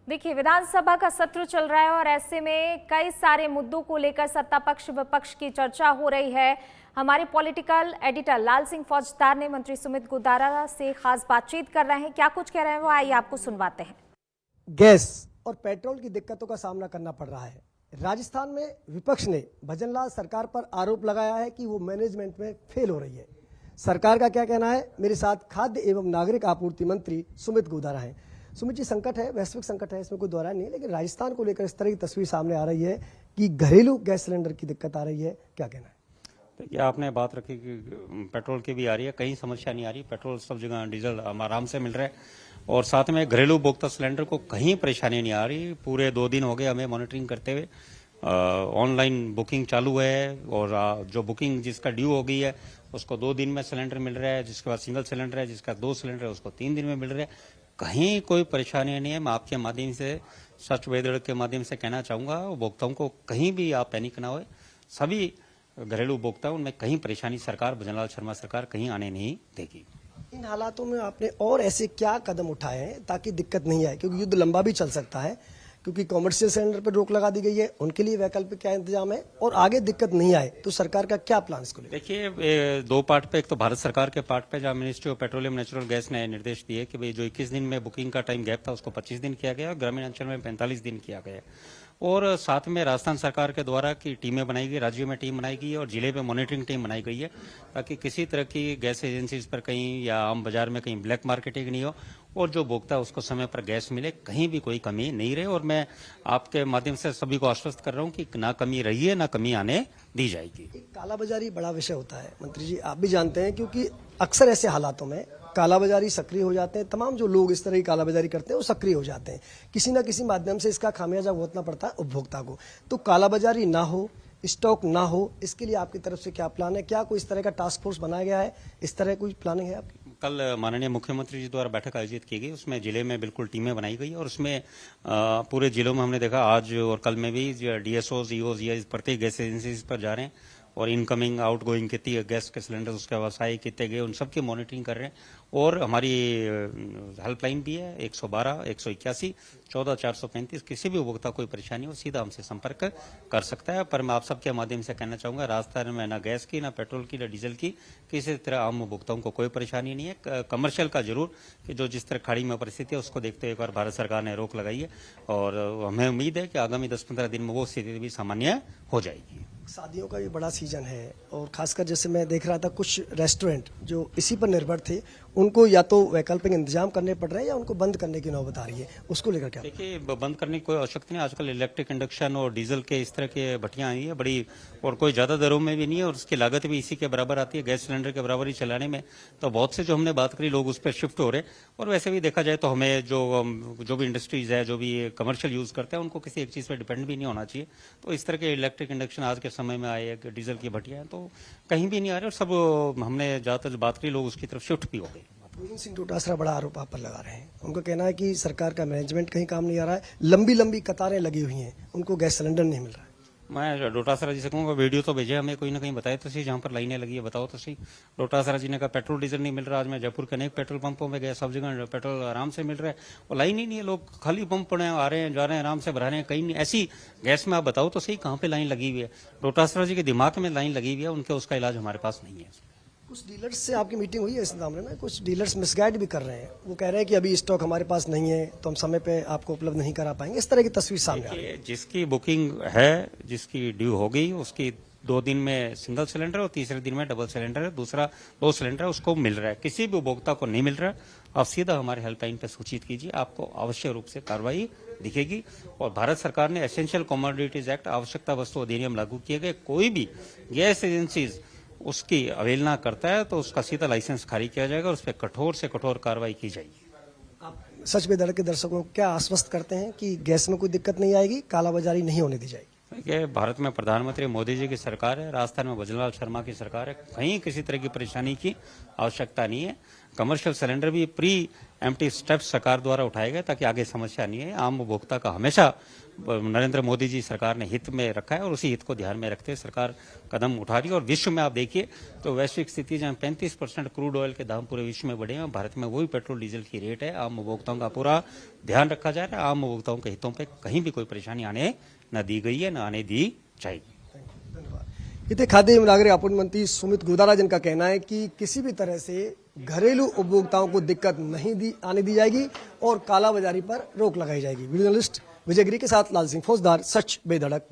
देखिए, विधानसभा का सत्र चल रहा है और ऐसे में कई सारे मुद्दों को लेकर सत्ता पक्ष विपक्ष की चर्चा हो रही है। हमारे पॉलिटिकल एडिटर लाल सिंह फौजदार ने मंत्री सुमित गोदारा से खास बातचीत कर रहे हैं। क्या कुछ कह रहे हैं वो आइए आपको सुनवाते हैं। गैस और पेट्रोल की दिक्कतों का सामना करना पड़ रहा है। राजस्थान में विपक्ष ने भजनलाल सरकार पर आरोप लगाया है कि वो मैनेजमेंट में फेल हो रही है। सरकार का क्या कहना है? मेरे साथ खाद्य एवं नागरिक आपूर्ति मंत्री सुमित गोदारा हैं। सुमित जी, संकट है, वैश्विक संकट है, इसमें कोई दोहरा नहीं है, लेकिन राजस्थान को लेकर इस तरह की तस्वीर सामने आ रही है कि घरेलू गैस सिलेंडर की दिक्कत आ रही है, क्या कहना है? देखिए, आपने बात रखी कि पेट्रोल की भी आ रही है, कहीं समस्या नहीं आ रही। पेट्रोल सब जगह, डीजल आराम से मिल रहा है और साथ में घरेलू उपभोक्ता सिलेंडर को कहीं परेशानी नहीं आ रही। पूरे 2 दिन हो गए हमें मॉनिटरिंग करते हुए। ऑनलाइन बुकिंग चालू है और जो बुकिंग जिसका ड्यू हो गई है उसको 2 दिन में सिलेंडर मिल रहा है, जिसके पास सिंगल सिलेंडर है, जिसका 2 सिलेंडर है उसको 3 दिन में मिल रहा है। कहीं कोई परेशानी नहीं है। मैं आपके माध्यम से, सच वेदड़ के माध्यम से कहना चाहूंगा, उपभोक्ताओं को कहीं भी आप पैनिक ना हो। सभी घरेलू उपभोक्ता, उनमें कहीं परेशानी सरकार, भजनलाल शर्मा सरकार कहीं आने नहीं देगी। इन हालातों में आपने और ऐसे क्या कदम उठाए हैं ताकि दिक्कत नहीं आए? क्योंकि युद्ध लंबा भी चल सकता है, क्योंकि कॉमर्शियल सिलेंडर पर रोक लगा दी गई है, उनके लिए वैकल्पिक क्या इंतजाम है और आगे दिक्कत नहीं आए तो सरकार का क्या प्लान इसको लेकर? देखिए, 2 पार्ट पे, एक तो भारत सरकार के पार्ट पे जहाँ ministry of petroleum natural gas ने निर्देश दिए कि भाई जो 21 दिन में बुकिंग का टाइम गैप था उसको 25 दिन किया गया और ग्रामीण अंचल में 45 दिन किया गया। और साथ में राजस्थान सरकार के द्वारा की टीमें बनाई गई, राज्यों में टीम बनाई गई है और जिले में मॉनिटरिंग टीम बनाई गई है ताकि किसी तरह की गैस एजेंसीज पर कहीं या आम बाजार में कहीं ब्लैक मार्केटिंग नहीं हो और जो उपभोक्ता उसको समय पर गैस मिले, कहीं भी कोई कमी नहीं रहे। और मैं आपके माध्यम से सभी को आश्वस्त कर रहा हूं कि ना कमी रही है, ना कमी आने दी जाएगी। कालाबाजारी बड़ा विषय होता है मंत्री जी, आप भी जानते हैं, क्योंकि अक्सर ऐसे हालातों में कालाबाजारी सक्रिय हो जाते हैं। तमाम जो लोग इस तरह की कालाबाजारी करते हैं वो सक्रिय हो जाते हैं। किसी न किसी माध्यम से इसका खामियाजा भुगतना पड़ता है उपभोक्ता को। तो कालाबाजारी ना हो, स्टॉक ना हो, इसके लिए आपकी तरफ से क्या प्लान है? क्या कोई इस तरह का टास्क फोर्स बनाया गया है? इस तरह कोई प्लानिंग है आपकी? कल माननीय मुख्यमंत्री जी द्वारा बैठक आयोजित की गई, उसमें जिले में बिल्कुल टीमें बनाई गई और उसमें पूरे जिलों में हमने देखा आज और कल में भी डीएसओ, ईओ, प्रत्येक गैस एजेंसीज पर जा रहे हैं और इनकमिंग आउटगोइंग कितनी गैस के सिलेंडर उसके व्यवसाय कितने गए, उन सबकी मॉनिटरिंग कर रहे हैं। और हमारी हेल्पलाइन भी है 112, 181, 14 435। किसी भी उपभोक्ता कोई परेशानी हो सीधा हमसे संपर्क कर सकता है। पर मैं आप सबके माध्यम से कहना चाहूंगा, राजस्थान में ना गैस की, ना पेट्रोल की, ना डीजल की किसी तरह आम उपभोक्ताओं को कोई परेशानी नहीं है। कमर्शियल का जरूर कि जो जिस तरह खाड़ी में परिस्थिति है उसको देखते हुए एक बार भारत सरकार ने रोक लगाई है और हमें उम्मीद है कि आगामी 10-15 दिन में वो स्थिति भी सामान्य हो जाएगी। शादियों का भी बड़ा सीजन है और खासकर जैसे मैं देख रहा था कुछ रेस्टोरेंट जो इसी पर निर्भर थे, उनको या तो वैकल्पिक इंतजाम करने पड़ रहे हैं या उनको बंद करने की नौबत आ रही है, उसको लेकर क्या? देखिए, बंद करने की कोई आवश्यकता नहीं। आजकल इलेक्ट्रिक इंडक्शन और डीजल के इस तरह के भट्टियां आई है बड़ी, और कोई ज्यादा दरों में भी नहीं है और उसकी लागत भी इसी के बराबर आती है, गैस सिलेंडर के बराबर ही चलाने में। तो बहुत से जो हमने बात करी लोग उस पर शिफ्ट हो रहे हैं। और वैसे भी देखा जाए तो हमें जो भी इंडस्ट्रीज है, जो भी कमर्शियल यूज करते हैं, उनको किसी एक चीज पर डिपेंड भी नहीं होना चाहिए। तो इस तरह के इलेक्ट्रिक इंडक्शन आज के समय में आए, डीजल की भट्टियां हैं, तो कहीं भी नहीं आ रहे और सब हमने ज्यादातर बात करी लोग उसकी तरफ शिफ्ट भी हो गए। गोविंद सिंह डोटासरा बड़ा आरोप आप पर लगा रहे हैं। उनका कहना है कि सरकार का मैनेजमेंट कहीं काम नहीं आ रहा है, लंबी लंबी कतारें लगी हुई हैं, उनको गैस सिलेंडर नहीं मिल रहा है। मैं डोटासरा जी से कहूँगा वीडियो तो भेजे हमें, कोई ना कहीं बताए तो सही जहाँ पर लाइनें लगी है, बताओ तो सही। डोटासरा जी ने कहा पेट्रोल डीजल नहीं मिल रहा। आज मैं जयपुर के अनेक पेट्रोल पंपों में गया, सब जगह पेट्रोल आराम से मिल रहा है और लाइन ही नहीं है। लोग खाली पंप पड़े आ रहे हैं, जा रहे हैं, आराम से भरा रहे हैं, कहीं नहीं। ऐसी गैस में आप बताओ तो सही कहाँ पे लाइन लगी हुई है? डोटासरा जी के दिमाग में लाइन लगी हुई है, उनके उसका इलाज हमारे पास नहीं है। कुछ डीलर्स से आपकी मीटिंग हुई है इस मामले में? कुछ डीलर्स मिसगाइड भी कर रहे हैं, वो कह रहे हैं कि अभी स्टॉक हमारे पास नहीं है तो हम समय पे आपको उपलब्ध नहीं करा पाएंगे, इस तरह की तस्वीर सामने आ रही है। जिसकी बुकिंग है, जिसकी ड्यू हो गई, उसकी 2 दिन में सिंगल सिलेंडर और तीसरे दिन में डबल सिलेंडर है, दूसरा 2 सिलेंडर उसको मिल रहा है। किसी भी उपभोक्ता को नहीं मिल रहा है, आप सीधा हमारे हेल्पलाइन पर सूचित कीजिए, आपको आवश्यक रूप से कार्रवाई दिखेगी। और भारत सरकार ने एसेंशियल कमोडिटीज एक्ट, आवश्यकता वस्तु अधिनियम लागू किए गए। कोई भी गैस एजेंसीज उसकी अवहेलना करता है तो उसका सीधा लाइसेंस खारिज किया जाएगा और उस पर कठोर से कठोर कार्रवाई की जाएगी। आप सच में दड़ के दर्शकों को क्या आश्वस्त करते हैं कि गैस में कोई दिक्कत नहीं आएगी, कालाबाजारी नहीं होने दी जाएगी? देखिए, भारत में प्रधानमंत्री मोदी जी की सरकार है, राजस्थान में भजनलाल शर्मा की सरकार है, कहीं किसी तरह की परेशानी की आवश्यकता नहीं है। कमर्शियल सिलेंडर भी प्री एम्प्टी स्टेप्स सरकार द्वारा उठाए गए ताकि आगे समस्या नहीं है। आम उपभोक्ता का हमेशा नरेंद्र मोदी जी सरकार ने हित में रखा है और उसी हित को ध्यान में रखते हुए सरकार कदम उठा रही है। और विश्व में आप देखिए तो वैश्विक स्थिति जहां 35% क्रूड ऑयल के दाम पूरे विश्व में बढ़े हैं, भारत में वही पेट्रोल डीजल की रेट है। आम उपभोक्ताओं का पूरा ध्यान रखा जा रहा है। आम उपभोक्ताओं के हितों पर कहीं भी कोई परेशानी आने न दी गई है, न आने दी जाएगी। इतने खाद्य एवं नागरिक आपूर्ति मंत्री सुमित गोदारा जिनका कहना है कि किसी भी तरह से घरेलू उपभोक्ताओं को दिक्कत नहीं आने दी जाएगी और कालाबाजारी पर रोक लगाई जाएगी। वीडियो जर्नलिस्ट विजय गिरी के साथ लाल सिंह फौजदार, सच बेधड़क।